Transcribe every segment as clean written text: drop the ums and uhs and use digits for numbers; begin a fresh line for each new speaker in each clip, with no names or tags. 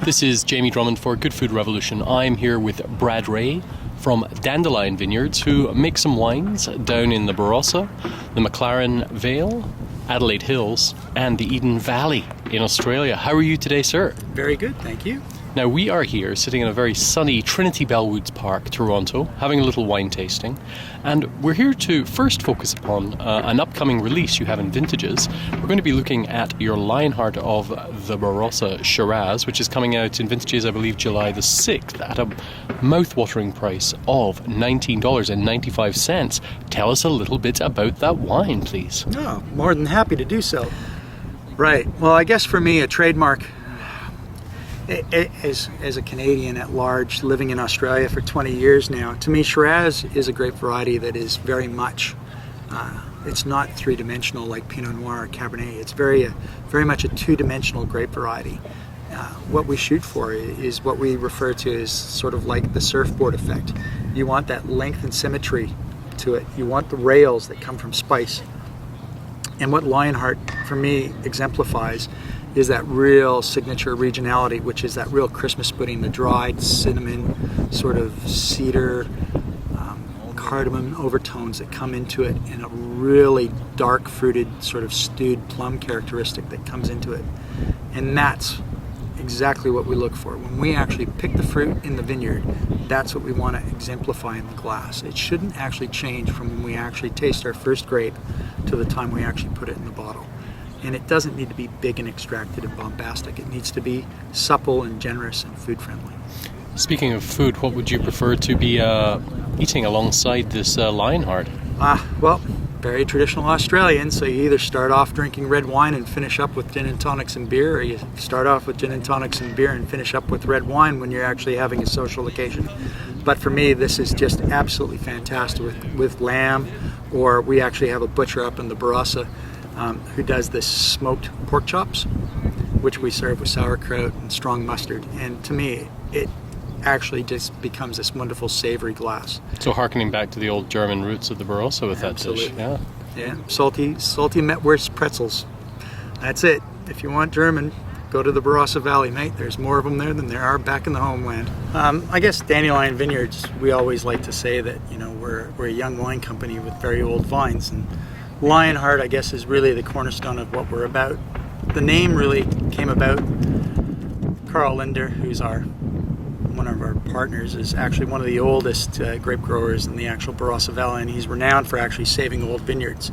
This is Jamie Drummond for Good Food Revolution. I'm here with Brad Rey from Dandelion Vineyards, who make some wines down in the Barossa, the McLaren Vale, Adelaide Hills, and the Eden Valley in Australia. How are you today, sir?
Very good, thank you.
Now, we are here sitting in a very sunny Trinity Bellwoods Park, Toronto, having a little wine tasting. And we're here to first focus upon an upcoming release you have in Vintages. We're going to be looking at your Lionheart of the Barossa Shiraz, which is coming out in Vintages, I believe, July the 6th, at a mouth-watering price of $19.95. Tell us a little bit about that wine, please.
Oh, more than happy to do so. Right, well, I guess for me, a trademark, as a Canadian at large, living in Australia for 20 years now, to me Shiraz is a grape variety that is very much, it's not three-dimensional like Pinot Noir or Cabernet. It's very much a two-dimensional grape variety. What we shoot for is what we refer to as sort of like the surfboard effect. You want that length and symmetry to it. You want the rails that come from spice. And what Lionheart, for me, exemplifies is that real signature regionality, which is that real Christmas pudding, the dried cinnamon, sort of cedar, cardamom overtones that come into it, and a really dark fruited sort of stewed plum characteristic that comes into it. And that's exactly what we look for. When we actually pick the fruit in the vineyard, that's what we want to exemplify in the glass. It shouldn't actually change from when we actually taste our first grape to the time we actually put it in the bottle. And it doesn't need to be big and extracted and bombastic. It needs to be supple and generous and food friendly.
Speaking of food, what would you prefer to be eating alongside this Lionheart?
Well, very traditional Australian, so you either start off drinking red wine and finish up with gin and tonics and beer, or you start off with gin and tonics and beer and finish up with red wine when you're actually having a social occasion. But for me, this is just absolutely fantastic with lamb, or we actually have a butcher up in the Barossa who does this smoked pork chops, which we serve with sauerkraut and strong mustard. And to me, it actually just becomes this wonderful savory glass.
So harkening back to the old German roots of the Barossa with
Absolutely.
That dish.
Yeah, salty Metwurst pretzels. That's it. If you want German, go to the Barossa Valley, mate. There's more of them there than there are back in the homeland. I guess Dandelion Vineyards, we always like to say that, you know, we're a young wine company with very old vines, and Lionheart, I guess, is really the cornerstone of what we're about. The name really came about. Carl Linder, who's one of our partners, is actually one of the oldest grape growers in the actual Barossa Valley, and he's renowned for actually saving old vineyards.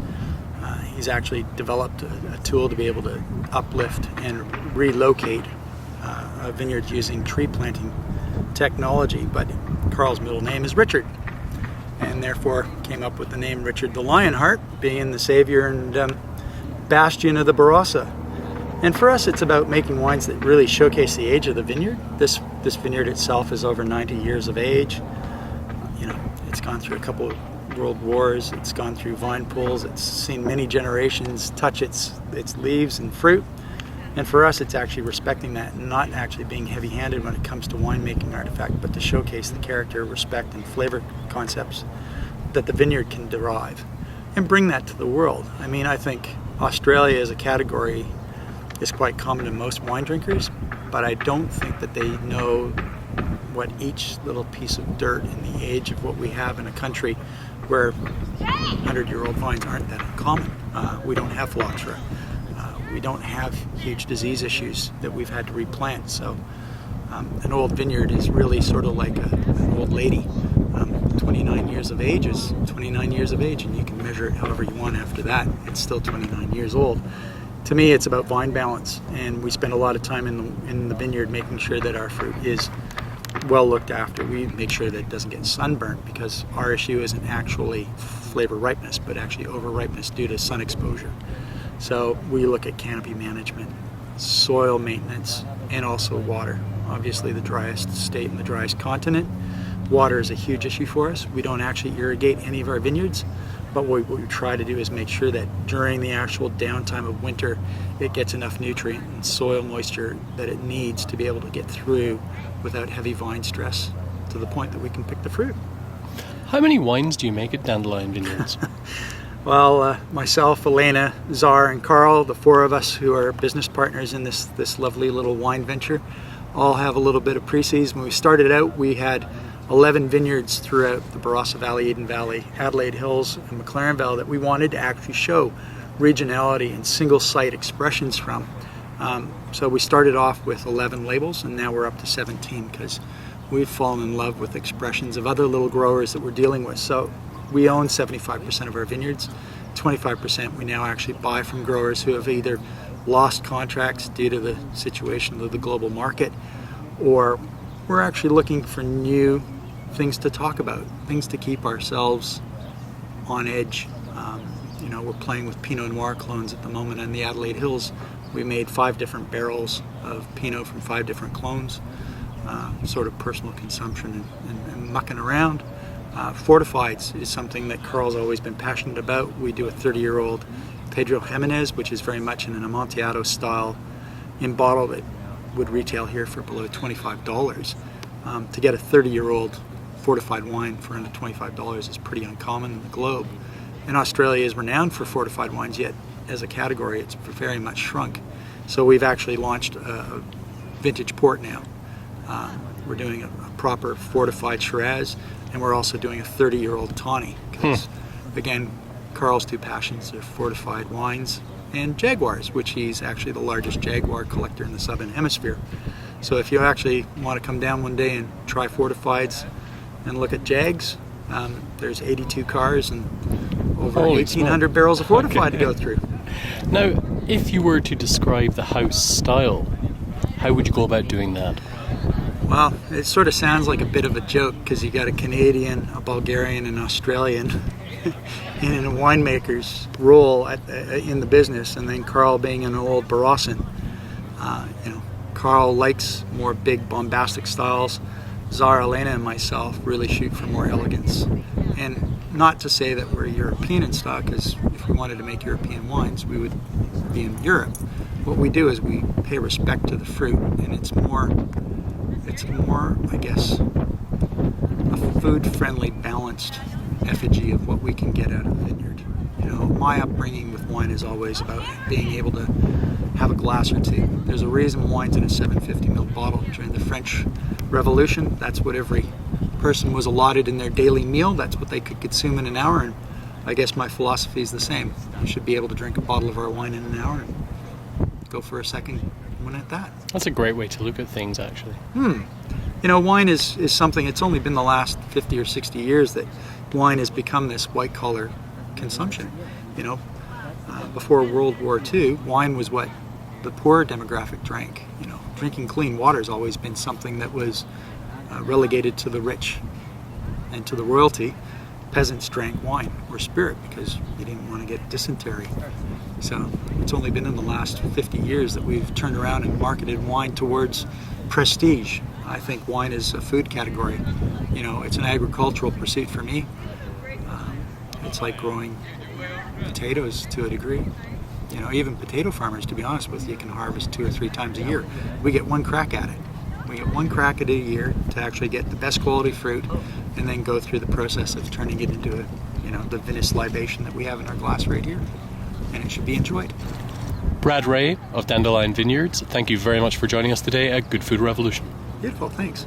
He's actually developed a tool to be able to uplift and relocate a vineyard using tree planting technology, but Carl's middle name is Richard, and therefore came up with the name Richard the Lionheart, being the savior and bastion of the Barossa. And for us, it's about making wines that really showcase the age of the vineyard. This vineyard itself is over 90 years of age. You know, it's gone through a couple of world wars. It's gone through vine pools. It's seen many generations touch its leaves and fruit. And for us, it's actually respecting that and not actually being heavy-handed when it comes to winemaking artifact, but to showcase the character, respect, and flavor concepts that the vineyard can derive and bring that to the world. I mean, I think Australia as a category is quite common to most wine drinkers, but I don't think that they know what each little piece of dirt in the age of what we have in a country where 100-year-old vines aren't that uncommon. We don't have phylloxera. We don't have huge disease issues that we've had to replant. So an old vineyard is really sort of like an old lady. 29 years of age is 29 years of age, and you can measure it however you want after that. It's still 29 years old. To me, it's about vine balance, and we spend a lot of time in the vineyard making sure that our fruit is well looked after. We make sure that it doesn't get sunburnt, because our issue isn't actually flavor ripeness, but actually over ripeness due to sun exposure. So we look at canopy management, soil maintenance, and also water. Obviously, the driest state and the driest continent, water is a huge issue for us. We don't actually irrigate any of our vineyards. But what we try to do is make sure that during the actual downtime of winter, it gets enough nutrient and soil moisture that it needs to be able to get through without heavy vine stress to the point that we can pick the fruit.
How many wines do you make at Dandelion Vineyards?
Well, myself, Elena, Czar, and Carl, the four of us who are business partners in this lovely little wine venture, all have a little bit of pre-seas. When we started out, we had 11 vineyards throughout the Barossa Valley, Eden Valley, Adelaide Hills, and McLaren Valley that we wanted to actually show regionality and single site expressions from. So we started off with 11 labels, and now we're up to 17 because we've fallen in love with expressions of other little growers that we're dealing with. So we own 75% of our vineyards. 25% we now actually buy from growers who have either lost contracts due to the situation of the global market, or we're actually looking for new things to talk about, things to keep ourselves on edge. We're playing with Pinot Noir clones at the moment in the Adelaide Hills. We made 5 different barrels of Pinot from 5 different clones, sort of personal consumption and mucking around. Fortifieds is something that Carl's always been passionate about. We do a 30-year-old Pedro Jimenez, which is very much in an Amontillado style in bottle that would retail here for below $25. To get a 30-year-old fortified wine for under $25 is pretty uncommon in the globe. And Australia is renowned for fortified wines, yet as a category it's very much shrunk. So we've actually launched a vintage port now. We're doing a proper fortified Shiraz, and we're also doing a 30-year-old tawny. Because, again, Carl's two passions are fortified wines and Jaguars, which he's actually the largest Jaguar collector in the Southern Hemisphere. So if you actually want to come down one day and try fortifieds and look at Jags, there's 82 cars and over 1,800 barrels of fortified to go through.
Now, if you were to describe the house style, how would you go about doing that?
Well, it sort of sounds like a bit of a joke because you got a Canadian, a Bulgarian, and an Australian in a winemaker's role in the business, and then Carl being an old Barossan. Carl likes more big, bombastic styles. Zara, Elena, and myself really shoot for more elegance. And not to say that we're European in style, because if we wanted to make European wines, we would be in Europe. What we do is we pay respect to the fruit, and it's more, I guess, a food-friendly, balanced effigy of what we can get out of the vineyard. My upbringing with wine is always about being able to have a glass or two. There's a reason wine's in a 750ml bottle. During the French Revolution, that's what every person was allotted in their daily meal. That's what they could consume in an hour, and I guess my philosophy is the same. You should be able to drink a bottle of our wine in an hour and go for a second one at that.
That's a great way to look at things, actually.
Wine is something, it's only been the last 50 or 60 years that wine has become this white-collar consumption. Before World War II, wine was what the poorer demographic drank. Drinking clean water has always been something that was relegated to the rich and to the royalty. Peasants drank wine or spirit because they didn't want to get dysentery. So it's only been in the last 50 years that we've turned around and marketed wine towards prestige. I think wine is a food category. It's an agricultural pursuit for me. It's like growing potatoes to a degree. Even potato farmers, to be honest with you, can harvest 2 or 3 times a year. We get one crack at it. We get one crack at it a year to actually get the best quality fruit and then go through the process of turning it into the vinous libation that we have in our glass right here. And it should be enjoyed.
Brad Rey of Dandelion Vineyards, thank you very much for joining us today at Good Food Revolution.
Beautiful, thanks.